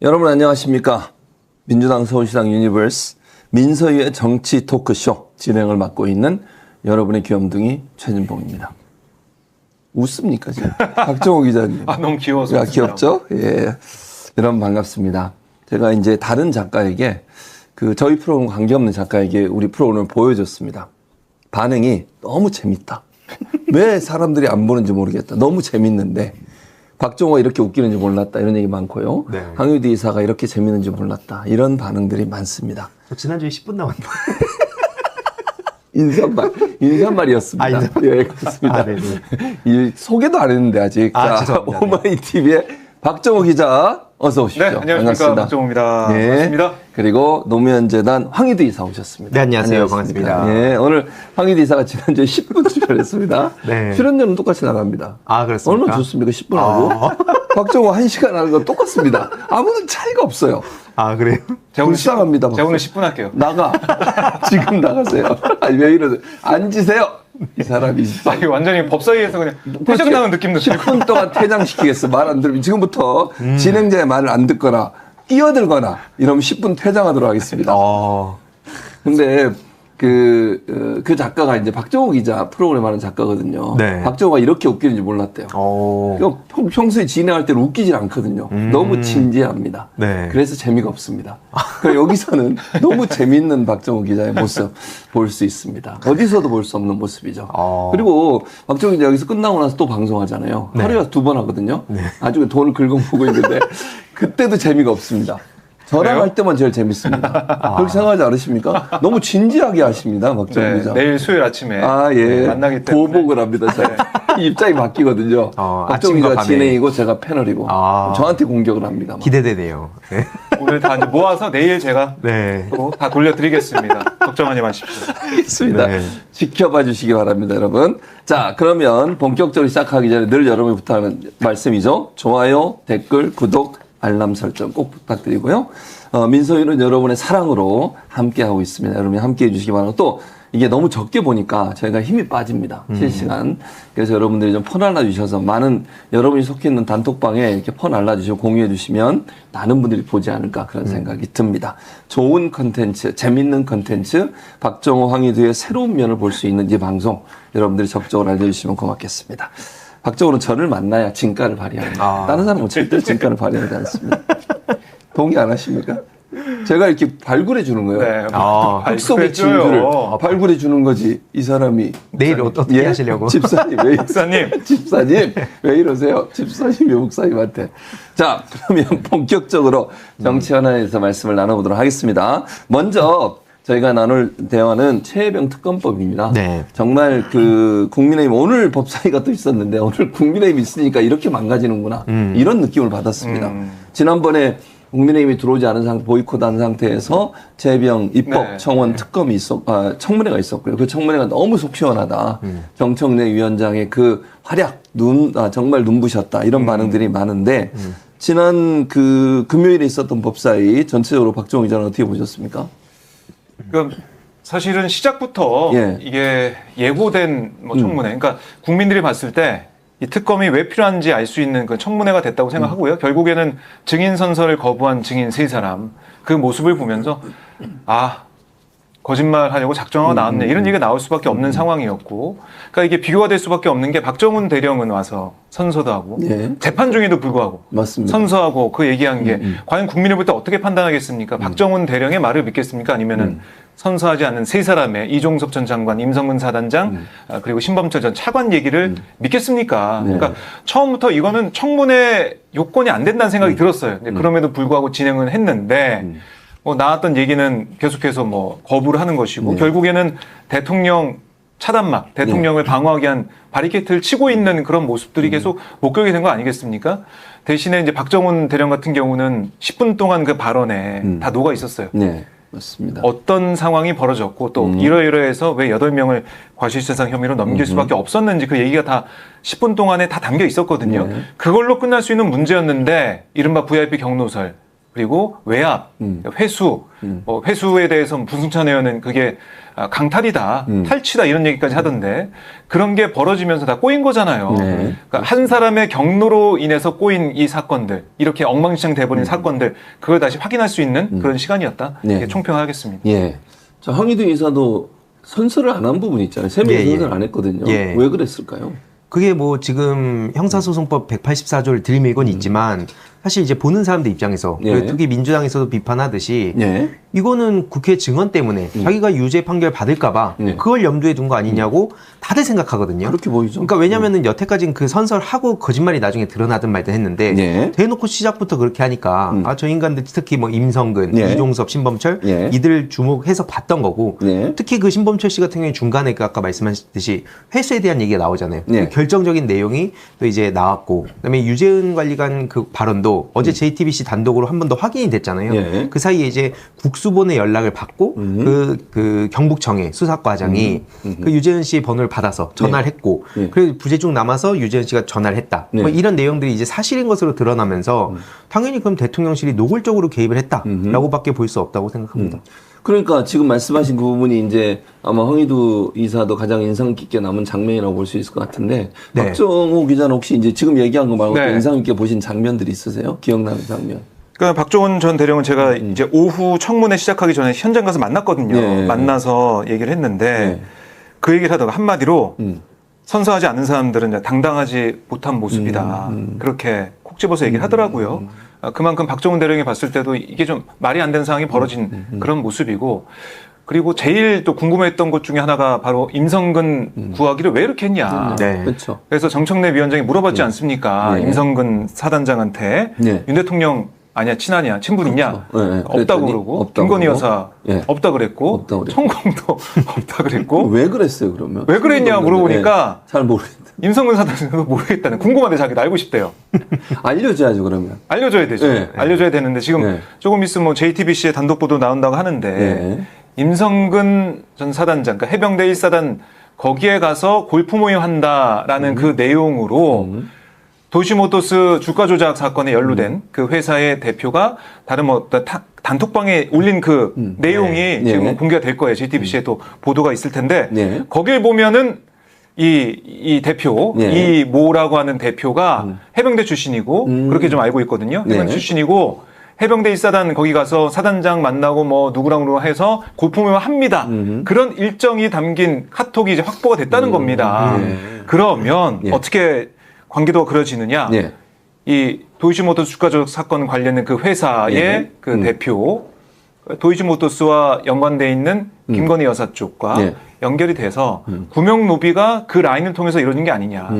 여러분 안녕하십니까? 민주당 서울시당 유니버스 민서희의 정치 토크쇼 진행을 맡고 있는 여러분의 귀염둥이 최진봉입니다. 웃습니까 지금? 박정호 기자님. 너무 귀여워서. 귀엽죠? 예. 여러분 반갑습니다. 제가 이제 다른 작가에게 저희 프로그램 관계없는 작가에게 우리 프로그램을 보여줬습니다. 반응이 너무 재밌다. 왜 사람들이 안 보는지 모르겠다. 너무 재밌는데. 박정호가 이렇게 웃기는지 몰랐다. 이런 얘기 많고요. 네. 황유디 이사가 이렇게 재밌는지 몰랐다. 이런 반응들이 많습니다. 지난주에 10분 남았는데. 인사말이었습니다. 예, 그렇습니다. 이 소개도 안 했는데 아직. 자, 오마이TV의 박정호 기자 어서 오십시오. 네, 안녕하십니까. 박정호입니다. 네. 반갑습니다. 그리고 노무현재단 황유디 이사 오셨습니다. 네, 안녕하세요. 반갑습니다. 네, 오늘 황유디 이사가 지난주에 10분 출연했습니다. 네. 출연료는 똑같이 나갑니다. 아, 그렇습니까? 얼마나 좋습니까? 10분 하고. 박정호 1시간 하는 건 똑같습니다. 아무런 차이가 없어요. 아, 그래요? 불쌍합니다. 제가 오늘 10분 할게요. 나가. 지금 나가세요. 아니, 왜 이러세요? 앉으세요. 이 사람이. 완전히 법사위에서 그냥 퇴장당한 느낌도 10분 동안 퇴장시키겠어. 말 안 들으면 지금부터 진행자의 말을 안 듣거나 끼어들거나 이러면 10분 퇴장하도록 하겠습니다. 근데 그 작가가 이제 박정호 기자 프로그램 하는 작가거든요. 네. 박정호가 이렇게 웃기는지 몰랐대요. 평소에 진행할 때는 웃기질 않거든요. 너무 진지합니다. 네. 그래서 재미가 없습니다. 그러니까 여기서는 너무 재밌는 박정호 기자의 모습 볼 수 있습니다. 어디서도 볼 수 없는 모습이죠. 그리고 박정호 기자 여기서 끝나고 나서 또 방송하잖아요. 네. 하루에 2번 하거든요. 네. 아주 돈을 긁어보고 있는데 그때도 재미가 없습니다. 저랑 할 때만 제일 재밌습니다. 그렇게 생각하지 않으십니까? 너무 진지하게 하십니다, 박정호 기자. 내일 수요일 아침에 예. 만나기 때문에 보복을 합니다. 제가. 입장이 바뀌거든요. 박정호 기자가 진행이고 제가 패널이고 저한테 공격을 합니다. 기대되네요. 네. 오늘 다 이제 모아서 내일 제가 또 다 돌려드리겠습니다. 걱정하지 마십시오. 알겠습니다. 네. 지켜봐 주시기 바랍니다, 여러분. 자, 그러면 본격적으로 시작하기 전에 늘 여러분이 부탁하는 말씀이죠. 좋아요, 댓글, 구독, 알람 설정 꼭 부탁드리고요. 민서희는 여러분의 사랑으로 함께하고 있습니다. 여러분이 함께해 주시기 바라고 또 이게 너무 적게 보니까 저희가 힘이 빠집니다. 실시간. 그래서 여러분들이 좀 폰 알려주셔서 많은 여러분이 속해 있는 단톡방에 이렇게 폰 알려주시고 공유해 주시면 많은 분들이 보지 않을까 그런 생각이 듭니다. 좋은 컨텐츠, 재밌는 컨텐츠, 박정호, 황희두의 새로운 면을 볼 수 있는 이 방송 여러분들이 적극적으로 알려주시면 고맙겠습니다. 박정호는 저를 만나야 진가를 발휘합니다. 다른 사람은 절대 진가를 발휘하지 않습니다. 동의 안 하십니까? 제가 이렇게 발굴해 주는 거예요. 네, 흙 속의 진주를 발굴해 주는 거지. 이 사람이 내일 어떻게 하시려고? 집사님 왜 이러세요? 집사님이 목사님한테. 자, 그러면 본격적으로 정치 현안에서 말씀을 나눠보도록 하겠습니다. 먼저 저희가 나눌 대화는 최혜병 특검법입니다. 네. 정말 국민의힘 오늘 법사위가 또 있었는데 오늘 국민의힘 있으니까 이렇게 망가지는구나 이런 느낌을 받았습니다. 지난번에 국민의힘이 들어오지 않은 보이콧한 상태에서 최혜병 입법청원 특검이 청문회가 있었고요. 그 청문회가 너무 속 시원하다. 정청래 위원장의 그 활약 정말 눈부셨다 이런 반응들이 많은데 지난 금요일에 있었던 법사위 전체적으로 박정호 기자는 어떻게 보셨습니까? 그럼 사실은 시작부터 이게 예고된 청문회. 그러니까 국민들이 봤을 때 이 특검이 왜 필요한지 알 수 있는 그 청문회가 됐다고 생각하고요. 결국에는 증인 선서를 거부한 증인 3사람 그 모습을 보면서 거짓말하려고 작정하고 나왔네 이런 얘기가 나올 수밖에 없는 상황이었고, 그러니까 이게 비교가 될 수밖에 없는 게 박정훈 대령은 와서 선서도 하고 재판 중에도 불구하고 맞습니다. 선서하고 그 얘기한 게 과연 국민을 볼 때 어떻게 판단하겠습니까? 박정훈 대령의 말을 믿겠습니까? 아니면은 선서하지 않은 3사람의 이종섭 전 장관, 임성근 사단장, 그리고 신범철 전 차관 얘기를 믿겠습니까? 그러니까 처음부터 이거는 청문회 요건이 안 된다는 생각이 들었어요. 그럼에도 불구하고 진행은 했는데 나왔던 얘기는 계속해서 거부를 하는 것이고 결국에는 대통령 차단막, 대통령을 방어하기 위한 바리케이트를 치고 있는 그런 모습들이 계속 목격이 된 거 아니겠습니까? 대신에 이제 박정훈 대령 같은 경우는 10분 동안 그 발언에 다 녹아 있었어요. 네. 맞습니다. 어떤 상황이 벌어졌고 또 이러이러해서 왜 8명을 과실치상 혐의로 넘길 수밖에 없었는지 그 얘기가 다 10분 동안에 다 담겨 있었거든요. 그걸로 끝날 수 있는 문제였는데 이른바 VIP 경로설 그리고 외압, 회수, 회수에 대해서 부승찬 의원은 그게 강탈이다, 탈취다 이런 얘기까지 하던데 그런 게 벌어지면서 다 꼬인 거잖아요. 네. 그러니까 한 사람의 경로로 인해서 꼬인 이 사건들, 이렇게 엉망진창 돼버린 사건들, 그걸 다시 확인할 수 있는 그런 시간이었다. 네. 이렇게 총평하겠습니다. 예. 자, 황희도 이사도 선서를 안 한 부분이 있잖아요. 세 명이 예, 예. 선서를 안 했거든요. 예. 왜 그랬을까요? 그게 뭐 지금 형사소송법 184조를 들이밀고는 있지만 사실 이제 보는 사람들 입장에서 예. 그리고 특히 민주당에서도 비판하듯이 예. 이거는 국회 증언 때문에 자기가 유죄 판결 받을까봐 네. 그걸 염두에 둔 거 아니냐고 다들 생각하거든요. 그렇게 보이죠. 그러니까 왜냐면은 여태까지는 그 선설하고 거짓말이 나중에 드러나든 말든 했는데 예. 대놓고 시작부터 그렇게 하니까 아, 저 인간들 특히 뭐 임성근, 예. 이종섭, 신범철 예. 이들 주목해서 봤던 거고 예. 특히 그 신범철 씨 같은 경우에 중간에 그 아까 말씀하셨듯이 회수에 대한 얘기가 나오잖아요. 예. 그 결정적인 내용이 또 이제 나왔고 그다음에 유재은 관리관 그 발언도 어제 JTBC 단독으로 한 번 더 확인이 됐잖아요. 예. 그 사이에 이제 국수본의 연락을 받고 그 경북청의 수사과장이 그 유재은 씨의 번호를 받아서 전화를 했고 예. 그리고 부재중 남아서 유재은 씨가 전화를 했다. 네. 뭐 이런 내용들이 이제 사실인 것으로 드러나면서 당연히 그럼 대통령실이 노골적으로 개입을 했다라고밖에 볼 수 없다고 생각합니다. 그러니까 지금 말씀하신 그 부분이 이제 아마 황희도 이사도 가장 인상 깊게 남은 장면이라고 볼 수 있을 것 같은데 네. 박정호 기자는 혹시 이제 지금 얘기한 거 말고 또 네. 인상 깊게 보신 장면들이 있으세요? 기억나는 장면? 그러니까 박종원 전 대령은 제가 이제 오후 청문회 시작하기 전에 현장 가서 만났거든요. 네. 만나서 얘기를 했는데 네. 그 얘기를 하다가 한마디로 선서하지 않는 사람들은 당당하지 못한 모습이다. 그렇게 콕 집어서 얘기를 하더라고요. 그만큼 박종원 대령이 봤을 때도 이게 좀 말이 안 되는 상황이 벌어진 그런 모습이고 그리고 제일 또 궁금했던 것 중에 하나가 바로 임성근 구하기를 왜 이렇게 했냐. 네. 그렇죠. 그래서 정청래 위원장이 물어봤지 않습니까? 네. 임성근 사단장한테 네. 윤 대통령 아니야 친하냐 친분이냐 그렇죠. 네, 없다고 그랬더니 그러고 없다고 김건희 그러고. 여사 예. 없다 그랬고 없다 그랬고. 천공도 없다 그랬고 왜 그랬어요 그러면? 왜 그랬냐 물어보니까 잘 모르겠다. 임성근 사단장도 모르겠다는 궁금한데 자기도 알고 싶대요. 알려줘야죠 그러면. 알려줘야 되죠. 네. 알려줘야 되는데 지금 네. 조금 있으면 뭐 JTBC의 단독 보도 나온다고 하는데 네. 임성근 전 사단장, 그러니까 해병대 1사단 거기에 가서 골프 모임 한다라는 그 내용으로 도이치모터스 주가 조작 사건에 연루된 그 회사의 대표가 다른 뭐 어떤 단톡방에 올린 그 내용이 네. 지금 네. 공개가 될 거예요. JTBC에 또 보도가 있을 텐데 네. 거길 보면은 이 대표, 네. 이 모라고 하는 대표가 해병대 출신이고 그렇게 좀 알고 있거든요. 해병대 네. 출신이고 해병대 1사단 거기 가서 사단장 만나고 뭐 누구랑 해서 골프 모임 합니다. 그런 일정이 담긴 카톡이 이제 확보가 됐다는 겁니다. 네. 그러면 네. 어떻게 관계도가 그려지느냐? 네. 이 도이치모터스 주가 조작 사건 관련된 그 회사의 네. 그 대표 도이치모터스와 연관돼 있는 김건희 여사 쪽과 네. 연결이 돼서 구명 노비가 그 라인을 통해서 이루어진 게 아니냐.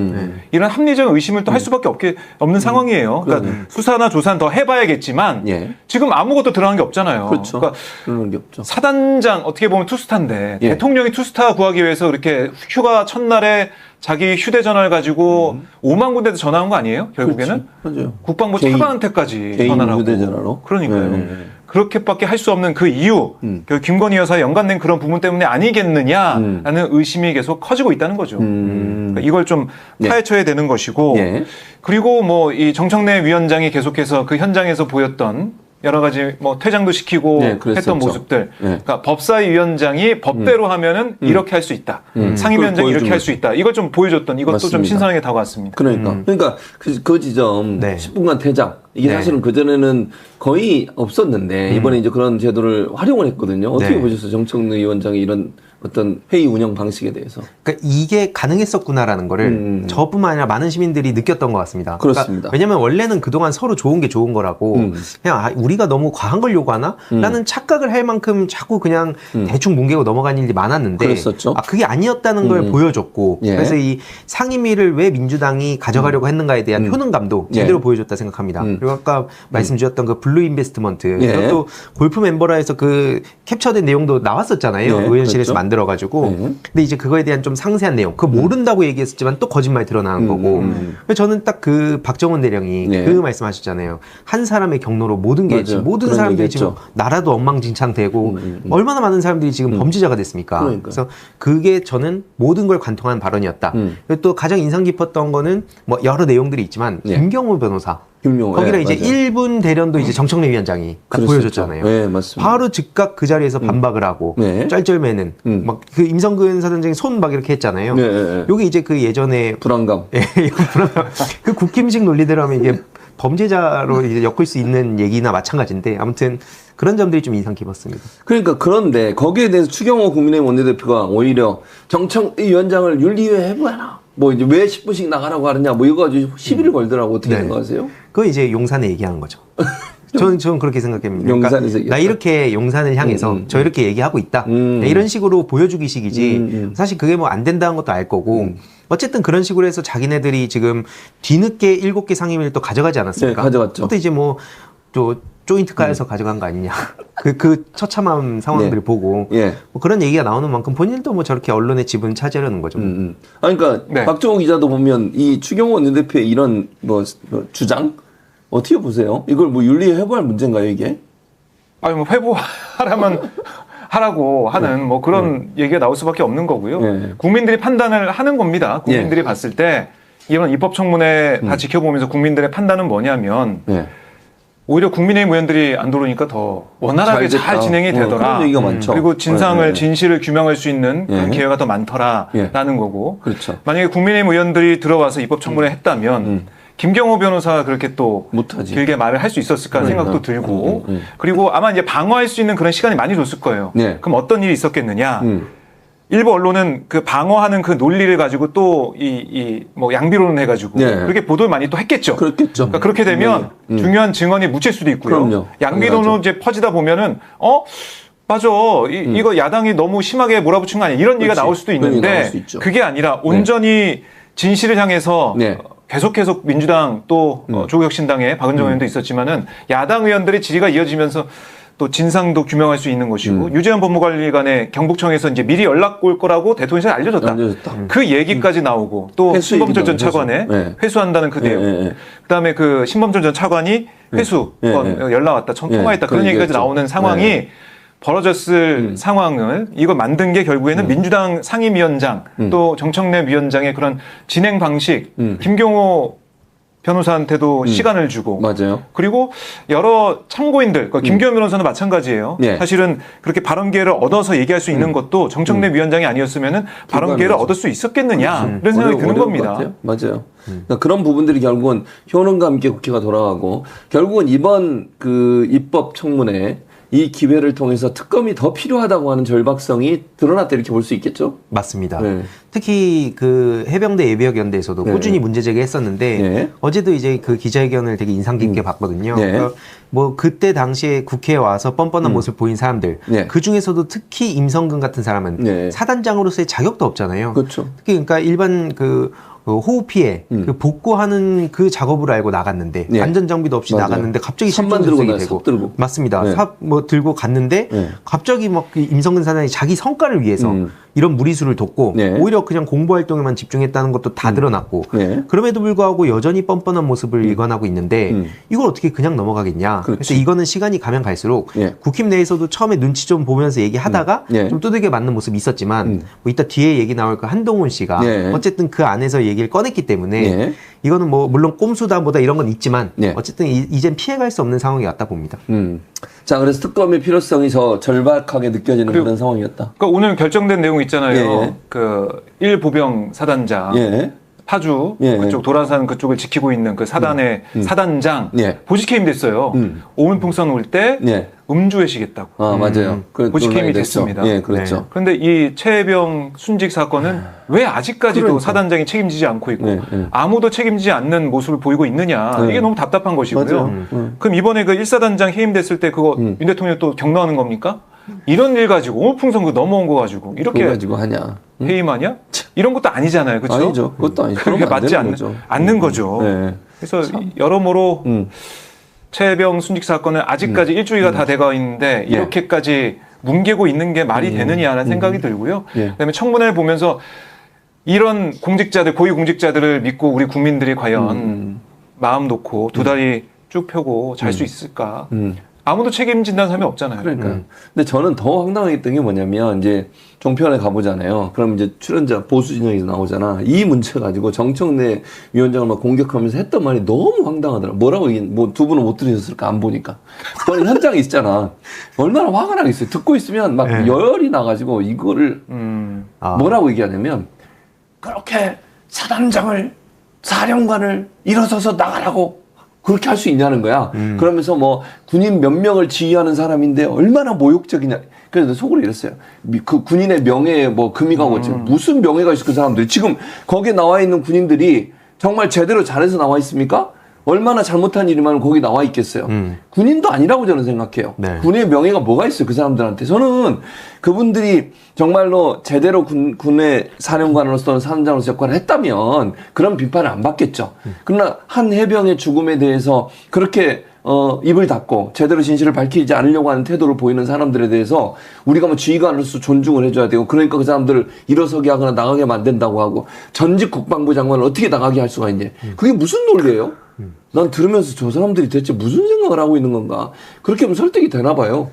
이런 합리적 의심을 또 할 수밖에 없는 상황이에요. 그러니까 수사나 조사는 더 해봐야겠지만 예. 지금 아무것도 드러난 게 없잖아요. 그렇죠. 그러니까 그런 게 없죠. 사단장 어떻게 보면 투스타인데 예. 대통령이 투스타 구하기 위해서 이렇게 휴가 첫날에 자기 휴대전화를 가지고 5만 군데도 전화한 거 아니에요? 결국에는 그렇지. 맞아요. 국방부 개인- 차관한테까지 개인 전화를 하고 휴대전화로? 그러니까요. 네. 그렇게밖에 할 수 없는 그 이유, 결국 김건희 여사에 연관된 그런 부분 때문에 아니겠느냐라는 의심이 계속 커지고 있다는 거죠. 그러니까 이걸 좀 네. 파헤쳐야 되는 것이고, 예. 그리고 뭐 이 정청래 위원장이 계속해서 그 현장에서 보였던 여러 가지 뭐 퇴장도 시키고 네, 그랬었죠. 했던 모습들, 네. 그러니까 법사위 위원장이 법대로 하면은 이렇게 할 수 있다, 상임위원장이 그걸 이렇게 할 수 있다, 이걸 좀 보여줬던 이것도 좀 맞습니다. 신선하게 다가왔습니다. 그러니까 그 지점 네. 10분간 퇴장 이게 네. 사실은 그 전에는 거의 없었는데 이번에 이제 그런 제도를 활용을 했거든요. 어떻게 네. 보셨어요, 정청래 위원장의 이런 어떤 회의 운영 방식에 대해서? 그러니까 이게 가능했었구나라는 거를 저뿐만 아니라 많은 시민들이 느꼈던 것 같습니다. 그렇습니다. 그러니까 왜냐하면 원래는 그동안 서로 좋은 게 좋은 거라고 그냥 우리가 너무 과한 걸 요구하나? 라는 착각을 할 만큼 자꾸 그냥 대충 뭉개고 넘어가는 일이 많았는데 그랬었죠. 그게 아니었다는 걸 보여줬고 예. 그래서 이 상임위를 왜 민주당이 가져가려고 했는가에 대한 효능감도 예. 제대로 보여줬다 생각합니다. 그리고 아까 말씀 주셨던 그 블루 인베스트먼트 예. 이것도 골프 멤버라 해서 그 캡처된 내용도 나왔었잖아요. 예, 의원실에서 그렇죠. 만들어가지고 예. 근데 이제 그거에 대한 좀 상세한 내용 그거 모른다고 얘기했었지만 또 거짓말 드러나는 거고 그래서 저는 딱 그 박정원 대령이 네. 그 말씀하셨잖아요. 한 사람의 경로로 모든 게 맞아요. 지금 모든 그런 사람들이 얘기했죠. 지금 나라도 엉망진창되고 얼마나 많은 사람들이 지금 범죄자가 됐습니까? 그러니까요. 그래서 그게 저는 모든 걸 관통한 발언이었다. 그리고 또 가장 인상 깊었던 거는 뭐 여러 내용들이 있지만 네. 김경호 변호사 김용호. 거기다 예, 이제 맞아요. 1분 대련도 이제 정청래 위원장이 딱 그랬었죠. 보여줬잖아요. 네, 맞습니다. 바로 즉각 그 자리에서 반박을 하고 네. 쩔쩔매는 막 그 임성근 사단장이 손 막 이렇게 했잖아요. 네, 네, 네. 요게 이제 그 예전에 불안감. 예, 그 국힘식 논리대로 하면 이게 범죄자로 이제 엮을 수 있는 얘기나 마찬가지인데 아무튼 그런 점들이 좀 인상 깊었습니다. 그러니까 그런데 거기에 대해서 추경호 국민의힘 원내대표가 오히려 정청래 위원장을 윤리위에 해봐라. 뭐 이제 왜 10분씩 나가라고 하느냐 뭐 이거 가지고 시비를 걸더라고. 어떻게 네. 생각하세요? 그거 이제 용산에 얘기한 거죠. 저는 그렇게 생각합니다. 용산에서 나 얘기했다. 이렇게 용산을 향해서 저 이렇게 얘기하고 있다. 이런 식으로 보여주기식이지. 사실 그게 뭐 안 된다는 것도 알 거고. 어쨌든 그런 식으로 해서 자기네들이 지금 뒤늦게 7개 상임위를 또 가져가지 않았습니까? 네, 가져갔죠. 그것도 이제 뭐 또 조인트 가에서 가져간 거 아니냐. 그 처참한 상황들을 네. 보고 예. 뭐 그런 얘기가 나오는 만큼 본인도 뭐 저렇게 언론의 지분 차지하려는 거죠. 아니, 그러니까 네. 박정호 기자도 보면 이 추경호 원내대표의 이런 뭐 주장 어떻게 보세요? 이걸 뭐 윤리에 해부할 문제인가요 이게? 아니 뭐 회부하라면 하라고 하는 뭐 그런 얘기가 나올 수밖에 없는 거고요. 네. 국민들이 판단을 하는 겁니다. 국민들이 봤을 때 이런 입법청문회 다 지켜보면서 국민들의 판단은 뭐냐면 네. 오히려 국민의힘 의원들이 안 들어오니까 더 원활하게 잘 잘 됐다. 진행이 되더라. 그런 얘기가 많죠. 그리고 진상을 네. 진실을 규명할 수 있는 그런 예. 기회가 더 많더라라는 예. 거고. 그렇죠. 만약에 국민의힘 의원들이 들어와서 입법청문회 했다면 김경호 변호사가 그렇게 또 못하지. 길게 말을 할 수 있었을까 그러니까. 생각도 들고 그리고 아마 이제 방어할 수 있는 그런 시간이 많이 줬을 거예요. 네. 그럼 어떤 일이 있었겠느냐? 일부 언론은 그 방어하는 그 논리를 가지고 또 뭐 양비론을 해가지고 네. 그렇게 보도를 많이 또 했겠죠. 그렇겠죠. 그러니까 그렇게 되면 중요한 증언이 묻힐 수도 있고요. 그럼요. 양비론으로 당연하죠. 이제 퍼지다 보면은 맞아. 이거 야당이 너무 심하게 몰아붙인 거 아니야. 이런 얘기가 그렇지. 나올 수도 그런 얘기 나올 있는데 수 있죠. 그게 아니라 온전히 진실을 향해서 네. 계속 민주당 또 조국혁신당의 박은정 의원도 있었지만은 야당 의원들의 질의가 이어지면서 또 진상도 규명할 수 있는 것이고 유재현 법무관리관의 경북청에서 이제 미리 연락 올 거라고 대통령실에 알려줬다. 그 얘기까지 나오고 또 회수 신범철 전 얘기도 차관의 네. 회수한다는 그 내용. 네. 그다음에 그 신범철 전 차관이 회수 네. 연락 왔다, 통화했다 그런 그런 얘기까지 얘기였죠. 나오는 상황이 네. 벌어졌을 상황을 이거 만든 게 결국에는 민주당 상임위원장 또 정청래 위원장의 그런 진행 방식 김경호 변호사한테도 시간을 주고 맞아요. 그리고 여러 참고인들 김경호 변호사는 마찬가지예요. 네. 사실은 그렇게 발언 기회를 얻어서 얘기할 수 있는 것도 정청래 위원장이 아니었으면은 발언 기회를 불가능하죠. 얻을 수 있었겠느냐 이런 생각이 드는 어려울 것 겁니다. 같아요. 맞아요. 그러니까 그런 부분들이 결국은 효능과 함께 국회가 돌아가고 결국은 이번 그 입법 청문회 이 기회를 통해서 특검이 더 필요하다고 하는 절박성이 드러났다 이렇게 볼 수 있겠죠? 맞습니다. 네. 특히 그 해병대 예비역연대에서도 네. 꾸준히 문제 제기했었는데 네. 어제도 이제 그 기자회견을 되게 인상 깊게 봤거든요. 네. 그러니까 뭐 그때 당시에 국회에 와서 뻔뻔한 모습을 보인 사람들 네. 그 중에서도 특히 임성근 같은 사람은 네. 사단장으로서의 자격도 없잖아요. 그렇죠. 특히 그러니까 일반 그 호흡 피해 그 복구하는 그 작업을 알고 나갔는데 네. 안전 장비도 없이 맞아요. 나갔는데 갑자기 삽만 실종 들고 수색이 되고 삽 들고. 맞습니다. 네. 삽 뭐 들고 갔는데 네. 갑자기 막 그 임성근 사장이 자기 성과를 위해서 이런 무리수를 뒀고 네. 오히려 그냥 공부 활동에만 집중했다는 것도 다 드러났고 네. 그럼에도 불구하고 여전히 뻔뻔한 모습을 일관하고 있는데 이걸 어떻게 그냥 넘어가겠냐. 그렇지. 그래서 이거는 시간이 가면 갈수록 네. 국힘 내에서도 처음에 눈치 좀 보면서 얘기하다가 네. 좀 두들겨 맞는 모습이 있었지만 뭐 이따 뒤에 얘기 나올 그 한동훈 씨가 네. 어쨌든 그 안에서 얘기를 꺼냈기 때문에 네. 이거는 뭐 물론 꼼수다 뭐다 이런 건 있지만 네. 어쨌든 이젠 피해갈 수 없는 상황이 왔다 봅니다. 자, 그래서 특검의 필요성이 더 절박하게 느껴지는 그런 상황이었다. 그러니까 오늘 결정된 내용 있잖아요. 예. 그 1보병 사단장 예. 파주 예. 그쪽 도란산 그쪽을 지키고 있는 그 사단의 사단장 예. 보직 해임 됐어요. 오물풍선 올 때 예. 음주 회식했다고. 아, 맞아요. 그 보직 해임이 논란이 됐죠. 됐습니다. 예, 그렇죠. 그런데 이 최혜병 순직 사건은 왜 아직까지도 그러니까. 사단장이 책임지지 않고 있고 네, 네. 아무도 책임지지 않는 모습을 보이고 있느냐. 네. 이게 너무 답답한 것이고요. 맞아요. 그럼 이번에 그 1사단장 해임됐을 때 그거 윤 대통령 또 격려하는 겁니까? 이런 일 가지고 오물풍선 그 넘어온 거 가지고 이렇게 그거 가지고 하냐. 해임하냐? 이런 것도 아니잖아요. 그렇죠? 아니죠. 그것도 아니죠. 그렇게 그러면 안 맞지 되는 거죠. 않는 거죠. 네. 그래서 여러모로 최혜병 순직 사건은 아직까지 일주기가 다 돼가 있는데 이렇게까지 뭉개고 있는 게 말이 되느냐라는 생각이 들고요. 예. 그다음에 청문회를 보면서 이런 공직자들, 고위 공직자들을 믿고 우리 국민들이 과연 마음 놓고 두 다리 쭉 펴고 잘 수 있을까? 아무도 책임진다는 사람이 없잖아요. 그러니까. 근데 저는 더 황당했던 게 뭐냐면 이제 종편에 가보잖아요. 그럼 이제 출연자 보수 진영에서 나오잖아. 이 문제 가지고 정청래 위원장을 막 공격하면서 했던 말이 너무 황당하더라. 뭐라고 뭐 두 분은 못 들으셨을까 안 보니까. 저는 현장에 있잖아. 얼마나 화가 나겠어요. 듣고 있으면 막 네. 열이 나가지고 이거를 아. 뭐라고 얘기하냐면 그렇게 사단장을 사령관을 일어서서 나가라고 그렇게 할 수 있냐는 거야. 그러면서 뭐 군인 몇 명을 지휘하는 사람인데 얼마나 모욕적이냐. 그래서 속으로 이랬어요. 그 군인의 명예에 뭐 금이 가고 무슨 명예가 있어 그 사람들이. 지금 거기에 나와 있는 군인들이 정말 제대로 잘해서 나와 있습니까? 얼마나 잘못한 일이면 거기 나와 있겠어요. 군인도 아니라고 저는 생각해요. 네. 군의 명예가 뭐가 있어요, 그 사람들한테. 저는 그분들이 정말로 제대로 군의 사령관으로서 사단장으로서 역할을 했다면 그런 비판을 안 받겠죠. 그러나 한 해병의 죽음에 대해서 그렇게 입을 닫고 제대로 진실을 밝히지 않으려고 하는 태도를 보이는 사람들에 대해서 우리가 뭐 지휘관으로서 존중을 해줘야 되고, 그러니까 그 사람들을 일어서게 하거나 나가게 만든다고 하고, 전직 국방부 장관을 어떻게 나가게 할 수가 있냐. 그게 무슨 논리예요? 난 들으면서 저 사람들이 대체 무슨 생각을 하고 있는 건가. 그렇게 하면 설득이 되나 봐요.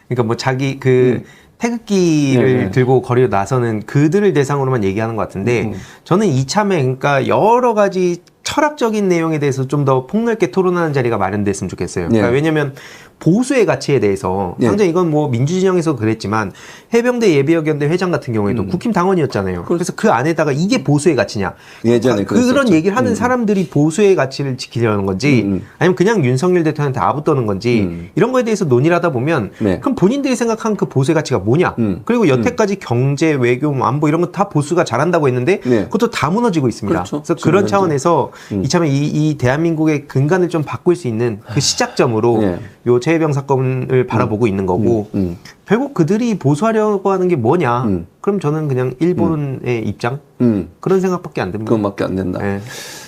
그러니까 뭐 자기 그 태극기를 네. 들고 거리로 나서는 그들을 대상으로만 얘기하는 것 같은데 저는 이참에 그러니까 여러 가지 철학적인 내용에 대해서 좀 더 폭넓게 토론하는 자리가 마련됐으면 좋겠어요. 그러니까 네. 왜냐하면 보수의 가치에 대해서 네. 당장 이건 뭐 민주진영에서 그랬지만 해병대 예비역연대 회장 같은 경우에도 국힘 당원이었잖아요. 그래서 그 안에다가 이게 보수의 가치냐? 예전에 그런 그랬었죠. 얘기를 하는 사람들이 보수의 가치를 지키려는 건지 아니면 그냥 윤석열 대통령한테 아부 떠는 건지 이런 거에 대해서 논의를 하다 보면 네. 그럼 본인들이 생각한 그 보수의 가치가 뭐냐? 그리고 여태까지 경제, 외교, 뭐 안보 이런 거 다 보수가 잘한다고 했는데 네. 그것도 다 무너지고 있습니다. 그렇죠. 그래서 그런 지금 차원에서 이참에 이 대한민국의 근간을 좀 바꿀 수 있는 그 시작점으로 네. 요 최혜병 사건을 바라보고 있는 거고 결국 그들이 보수하려고 하는 게 뭐냐? 그럼 저는 그냥 일본의 입장 그런 생각밖에 안 듭니다. 그것밖에 안 된다. 네.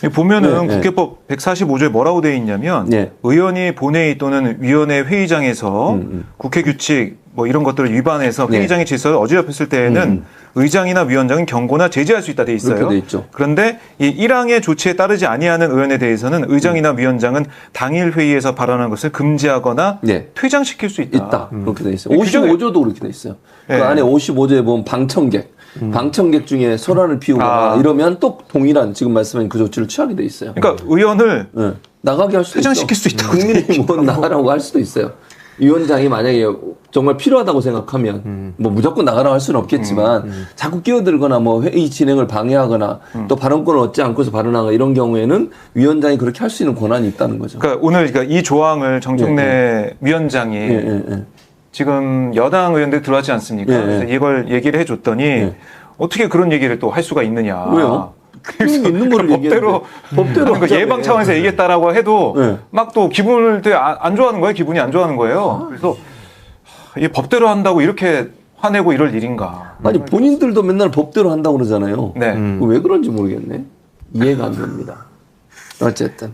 보면은 네, 국회법 145조에 뭐라고 되어 있냐면 네. 의원이 본회의 또는 위원회 회의장에서 국회 규칙 뭐 이런 것들을 위반해서 네. 회의장의 질서를 어지럽혔을 때에는 의장이나 위원장은 경고나 제지할 수 있다 돼 있어요. 그렇게 돼 있죠. 그런데 이 1항의 조치에 따르지 아니하는 의원에 대해서는 의장이나 위원장은 당일 회의에서 발언한 것을 금지하거나 네. 퇴장시킬 수 있다. 있다. 그렇게 돼 있어요. 이 규정에- 55조도 그렇게 돼 있어요. 네. 그 안에 55조에 보면 방청객, 방청객 중에 소란을 피우거나 이러면 또 동일한 지금 말씀하신 그 조치를 취하게 돼 있어요. 그러니까 의원을 네. 나가게 할 수도 퇴장시킬 있어. 수 있다고 국민의힘은 나가라고 할 수도 있어요. 위원장이 만약에 정말 필요하다고 생각하면 뭐 무조건 나가라고 할 수는 없겠지만 자꾸 끼어들거나 뭐 회의 진행을 방해하거나 또 발언권을 얻지 않고서 발언하거나 이런 경우에는 위원장이 그렇게 할 수 있는 권한이 있다는 거죠. 그러니까 오늘 그러니까 이 조항을 정청래 위원장이 예, 예, 예. 지금 여당 의원들 들어왔지 않습니까? 예, 예. 그래서 이걸 얘기를 해줬더니 어떻게 그런 얘기를 또 할 수가 있느냐. 왜요? 있는 거를 법대로 법대로 그 예방 차원에서 얘기했다라고 해도 네. 막 또 기분을 되게 안 좋아하는 거예요. 기분이 안 좋아하는 거예요. 그래서 이 법대로 한다고 이렇게 화내고 이럴 일인가. 아니 본인들도 맨날 법대로 한다고 그러잖아요. 네. 왜 그런지 모르겠네. 이해가 안 됩니다. 어쨌든.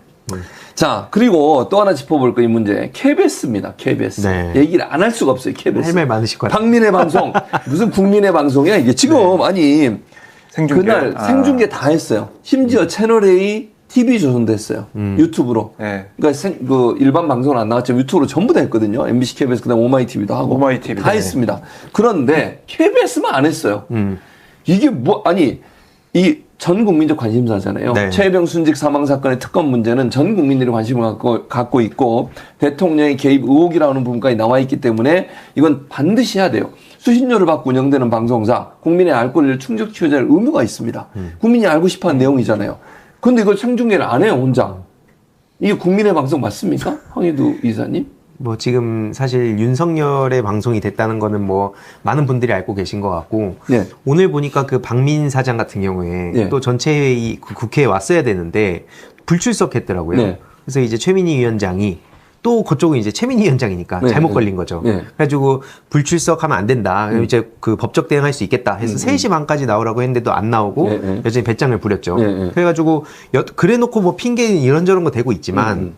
자, 그리고 또 하나 짚어볼 거 이 문제. KBS입니다. KBS. 네. 얘기를 안 할 수가 없어요. KBS. 할 말 많으실 것 같아요. 박민의 방송. 무슨 국민의 방송이야 이게. 지금 아니 생중계. 그날 아. 생중계 다 했어요. 심지어 채널A TV 조선도 했어요. 유튜브로. 네. 그러니까 그 일반 방송은 안 나왔지만 유튜브로 전부 다 했거든요. MBC, KBS, 그다음 오마이TV도 하고 오마이TV. 다 네. 했습니다. 그런데 KBS만 안 했어요. 이게 뭐 아니 이 전 국민적 관심사잖아요. 네. 최혜병 순직 사망 사건의 특검 문제는 전 국민들이 관심을 갖고 있고 대통령의 개입 의혹이라는 부분까지 나와 있기 때문에 이건 반드시 해야 돼요. 수신료를 받고 운영되는 방송사, 국민의 알 권리를 충족시켜야 할 의무가 있습니다. 국민이 알고 싶어하는 내용이잖아요. 그런데 이걸 생중계를 안 해요, 혼자. 이게 국민의 방송 맞습니까? 황희두 이사님? 뭐 지금 사실 윤석열의 방송이 됐다는 거는 뭐 많은 분들이 알고 계신 것 같고 네. 오늘 보니까 그 박민 사장 같은 경우에 네. 또 전체회의 국회에 왔어야 되는데 불출석했더라고요. 네. 그래서 이제 최민희 위원장이 또 그쪽은 이제 최민희 위원장이니까 네, 잘못 네. 걸린 거죠. 네. 그래가지고 불출석하면 안 된다. 그럼 이제 그 법적 대응할 수 있겠다 해서 3시 반까지 나오라고 했는데도 안 나오고 네, 네. 여전히 배짱을 부렸죠. 네, 네. 그래가지고 그래놓고 뭐 핑계는 이런저런 거 대고 있지만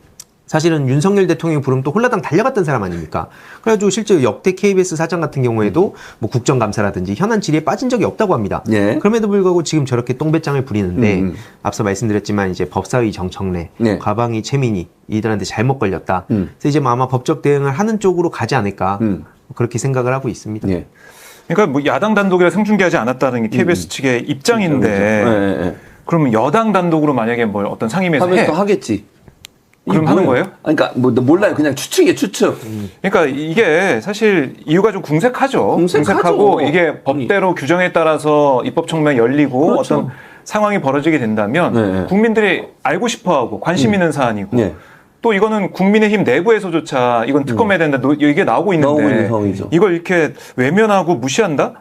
사실은 윤석열 대통령이 부르면 또 홀라당 달려갔던 사람 아닙니까? 그래가지고 실제 역대 KBS 사장 같은 경우에도 뭐 국정감사라든지 현안 질의에 빠진 적이 없다고 합니다. 예. 그럼에도 불구하고 지금 저렇게 똥배짱을 부리는데 앞서 말씀드렸지만 이제 법사위 정청래, 네. 과방위 최민희 이들한테 잘못 걸렸다. 그래서 이제 뭐 아마 법적 대응을 하는 쪽으로 가지 않을까 그렇게 생각을 하고 있습니다. 예. 그러니까 뭐 야당 단독이라 생중계하지 않았다는 게 KBS 측의 입장인데 예, 예. 그러면 여당 단독으로 만약에 뭘 어떤 상임위에서 하면 해. 또 하겠지. 그럼 이게 하는 뭐예요? 거예요? 아니, 그러니까 뭐 몰라요. 그냥 추측이에요, 추측. 그러니까 이게 사실 이유가 좀 궁색하죠. 궁색하고 이게 법대로 규정에 따라서 입법청문회 열리고 그렇죠. 어떤 상황이 벌어지게 된다면 네. 국민들이 알고 싶어하고 관심 있는 사안이고 네. 또 이거는 국민의힘 내부에서조차 이건 특검해야 된다 이게 나오고 있는데 나오고 있는 상황이죠. 이걸 이렇게 외면하고 무시한다?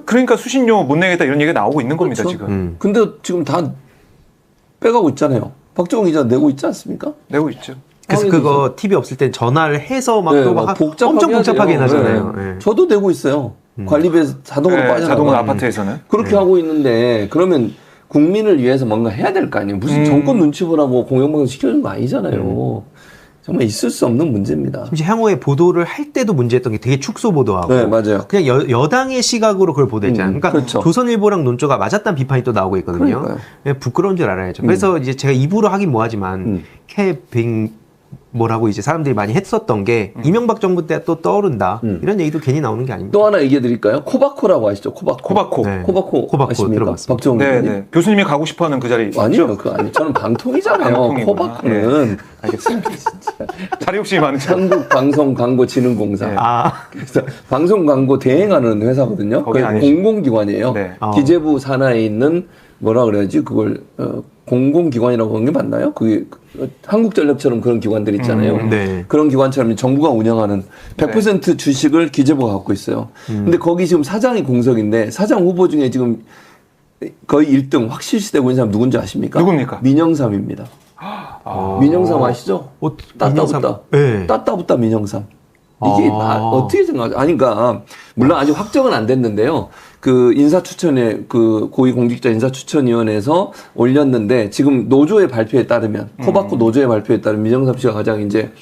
그러니까 수신료 못 내겠다 이런 얘기가 나오고 있는 겁니다 그렇죠. 지금. 근데 지금 다 빼가고 있잖아요. 박정훈 기자 내고 있지 않습니까? 내고 있죠. 그래서 그거 TV 없을 땐 전화를 해서 막 네, 또 막 막 복잡하게 엄청 복잡하게 하죠. 해놔잖아요. 네. 네. 저도 내고 있어요. 관리비에 자동으로 네, 빠져나가. 자동으로 아파트에서는. 그렇게 하고 있는데 그러면 국민을 위해서 뭔가 해야 될 거 아니에요. 무슨 정권 눈치 보라고 공영방송 시켜준 거 아니잖아요. 정말 있을 수 없는 문제입니다. 심지어 향후에 보도를 할 때도 문제였던 게 되게 축소 보도하고 네, 맞아요. 그냥 여당의 시각으로 그걸 보도했잖아요. 그러니까 그렇죠. 조선일보랑 논조가 맞았다는 비판이 또 나오고 있거든요. 그러니까요. 네, 부끄러운 줄 알아야죠. 그래서 이제 제가 입으로 하긴 뭐하지만 캐빙 뭐라고 이제 사람들이 많이 했었던 게 이명박 정부 때 또 떠오른다 이런 얘기도 괜히 나오는 게 아닙니다. 또 하나 얘기해 드릴까요? 코바코라고 아시죠? 코바코. 코바코. 네. 코바코 아십니까? 들어봤습니다. 박정훈 네, 기자님? 네. 교수님이 가고 싶어하는 그 자리 아니요, 있죠? 그거 아니에요. 저는 방통이잖아요. 방통이구나. 코바코는 알겠습니다. 자리 욕심이 많은 자. 한국방송광고진흥공사. 네. 아, 그래서 방송 광고 대행하는 회사거든요. 거기 그게 아니시죠? 공공기관이에요. 네. 기재부 산하에 있는 뭐라 그래야지 그걸 공공기관이라고 하는 게 맞나요? 그게 한국전력처럼 그런 기관들 있잖아요. 네. 그런 기관처럼 정부가 운영하는 100% 주식을 기재부가 갖고 있어요. 근데 거기 지금 사장이 공석인데 사장 후보 중에 지금 거의 1등 확실시되고 있는 사람 누군지 아십니까? 누굽니까? 민영삼입니다. 민영삼 아시죠? 따따붙다. 네. 따따붙다 민영삼. 이게 어떻게 생각하죠? 아니, 그러니까, 물론 아직 확정은 안 됐는데요. 그 인사추천에, 그 고위공직자 인사추천위원회에서 올렸는데, 지금 노조의 발표에 따르면, 코바코 노조의 발표에 따르면 민영삼 씨가 가장 이제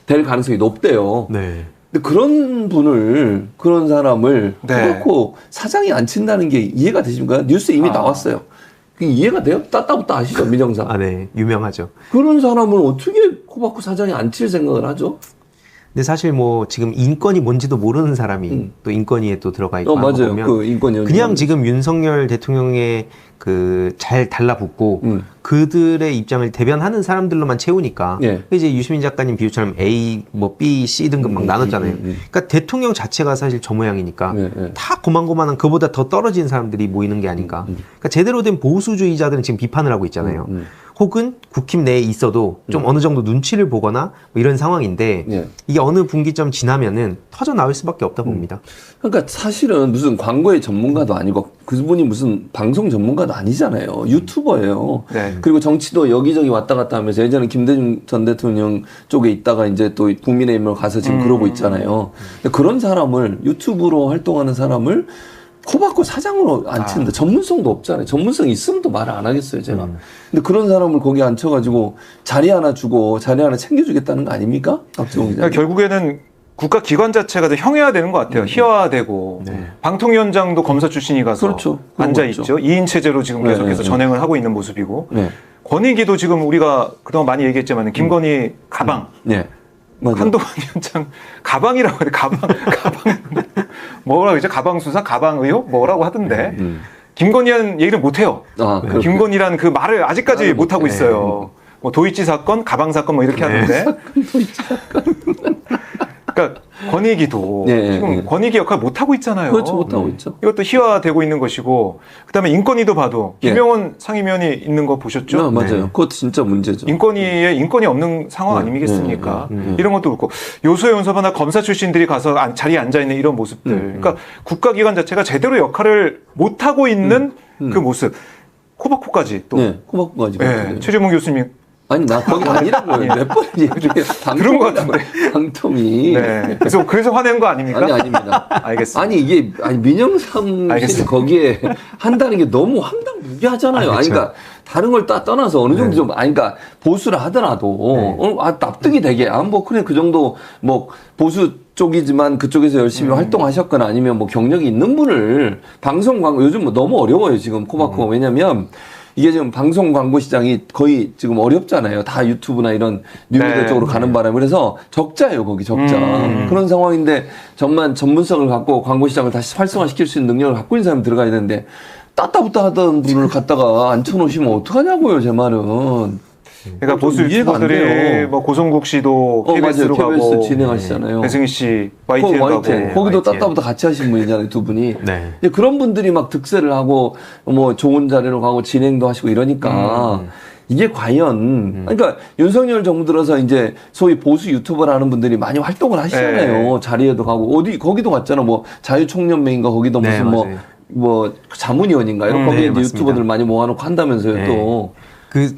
될 가능성이 높대요. 네. 근데 그런 사람을 네. 코바코 사장이 안 친다는 게 이해가 되십니까? 뉴스 이미 나왔어요. 그게 이해가 돼요? 따따붙다 아시죠? 민영삼. 아, 네. 유명하죠. 그런 사람을 어떻게 코바코 사장이 안 칠 생각을 하죠? 근데 사실 뭐 지금 인권이 뭔지도 모르는 사람이 또 인권위에 또 들어가 있고 하는 거 맞아요. 보면 그 인권위원회. 그냥 지금 윤석열 대통령의 그 잘 달라붙고 그들의 입장을 대변하는 사람들로만 채우니까 예. 이제 유시민 작가님 비유처럼 A, 뭐 B, C 등급 막 나눴잖아요. 그러니까 대통령 자체가 사실 저 모양이니까 예, 예. 다 고만고만한 그보다 더 떨어진 사람들이 모이는 게 아닌가. 그러니까 제대로 된 보수주의자들은 지금 비판을 하고 있잖아요. 혹은 국힘 내에 있어도 좀 어느 정도 눈치를 보거나 뭐 이런 상황인데 예. 이게 어느 분기점 지나면은 터져 나올 수밖에 없다 봅니다. 그러니까 사실은 무슨 광고의 전문가도 아니고 그분이 무슨 방송 전문가도 아니잖아요. 유튜버예요. 네. 그리고 정치도 여기저기 왔다 갔다 하면서 예전에 김대중 전 대통령 쪽에 있다가 이제 또 국민의힘으로 가서 지금 그러고 있잖아요. 근데 그런 사람을 유튜브로 활동하는 사람을 코바코 사장으로 앉힌다. 전문성도 없잖아요. 전문성이 있으면 또 말을 안 하겠어요, 제가. 근데 그런 사람을 거기 앉혀가지고 자리 하나 주고 자리 하나 챙겨주겠다는 거 아닙니까? 박정훈 기자. 그러니까 결국에는 국가 기관 자체가 더 형해화되는 것 같아요. 희화화되고 방통위원장도 검사 출신이 가서 그렇죠. 그런 앉아 거 있죠. 있죠. 2인 체제로 지금 계속해서 전행을 하고 있는 모습이고 네. 권익위도 지금 우리가 그동안 많이 얘기했지만 김건희 가방 네. 맞아요. 한동안 위원장 가방이라고 해야 돼. 가방 뭐라고 그러죠? 가방 수사, 가방 의혹 뭐라고 하던데 김건희는 얘기를 못 해요. 그렇군요. 김건희라는 그 말을 아직까지 못 하고 있어요. 뭐 도이치 사건, 가방 사건 뭐 이렇게 하는데. 그러니까 권익위도 지금 권익위 역할 못 하고 있잖아요. 그렇죠, 못 하고 있죠. 이것도 희화되고 있는 것이고, 그다음에 인권위도 봐도 김용원 상임위원이 있는 거 보셨죠? 맞아요. 그것도 진짜 문제죠. 인권위에 인권이 없는 상황 아니겠습니까? 이런 것도 그렇고 요소의 연서바나 검사 출신들이 가서 자리에 앉아 있는 이런 모습들. 그러니까 국가기관 자체가 제대로 역할을 못 하고 있는 그 모습. 코바코까지 또. 네, 코바코까지. 네, 최재문 교수님 아니 나 거기 아니라고요. 몇 번이 그런 것 같은데. 방통이. 네. 그래서 화낸 거 아닙니까? 아니 아닙니다. 알겠습니다. 아니 이게 민영삼 알겠습니다. 씨는 거기에 한다는 게 너무 황당무계하잖아요. 아니 그렇죠. 그러니까 다른 걸 떠나서 어느 정도 좀 아니 그러니까 보수를 하더라도 납득이 되게 뭐 그래 그 정도 뭐 보수 쪽이지만 그쪽에서 열심히 활동하셨거나 아니면 뭐 경력이 있는 분을 방송 광고 요즘 뭐 너무 어려워요 지금 코바코가 왜냐면 이게 지금 방송 광고 시장이 거의 지금 어렵잖아요. 다 유튜브나 이런 뉴미디어 네. 쪽으로 가는 바람에 그래서 적자예요 거기 적자 그런 상황인데 정말 전문성을 갖고 광고 시장을 다시 활성화시킬 수 있는 능력을 갖고 있는 사람이 들어가야 되는데 따따붙다 하던 분을 갖다가 앉혀놓으시면 어떡하냐고요 제 말은. 그러니까 보수 좀 이해가 안 유튜버들이 돼요. 뭐 고성국 씨도 맞아요. KBS로 가고 KBS 진행하시잖아요. 배승희 씨 YTN 가고 YTN. 거기도 YTN. 따따붙다 같이 하신 분이잖아요 두 분이. 네. 이제 그런 분들이 막 득세를 하고 뭐 좋은 자리로 가고 진행도 하시고 이러니까 이게 과연 그러니까 윤석열 정부 들어서 이제 소위 보수 유튜버라는 분들이 많이 활동을 하시잖아요. 네. 자리에도 가고 어디 거기도 갔잖아. 뭐 자유총연맹인가 거기도 네, 무슨 맞아요. 뭐 자문위원인가요? 거기에 네, 이제 맞습니다. 유튜버들 많이 모아놓고 한다면서요 네. 또.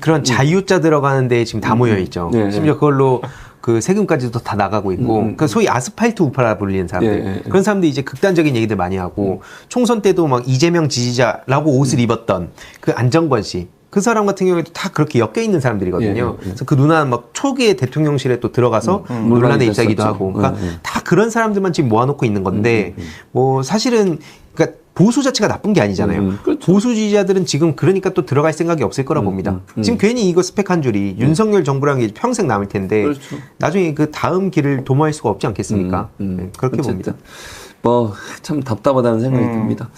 그런 자유자 들어가는 데 지금 다 모여 있죠. 네, 네. 심지어 그걸로 그 세금까지도 다 나가고 있고, 그 소위 아스팔트 우파라 불리는 사람들. 예, 예, 예. 그런 사람들이 이제 극단적인 얘기들 많이 하고, 총선 때도 막 이재명 지지자라고 옷을 입었던 그 안정권 씨. 그 사람 같은 경우에도 다 그렇게 엮여 있는 사람들이거든요. 예, 예, 예. 그래서 그 누나는 막 초기에 대통령실에 또 들어가서 논란에 논란이 입자기도 됐었죠. 하고, 그러니까 예, 예. 다 그런 사람들만 지금 모아놓고 있는 건데, 뭐 사실은 그러니까 보수 자체가 나쁜 게 아니잖아요. 그렇죠. 보수 지지자들은 지금 그러니까 또 들어갈 생각이 없을 거라 봅니다. 지금 괜히 이거 스펙 한 줄이 윤석열 정부라는 게 평생 남을 텐데 그렇죠. 나중에 그 다음 길을 도모할 수가 없지 않겠습니까? 네, 그렇게 어쨌든 봅니다. 뭐 참 답답하다는 생각이 듭니다.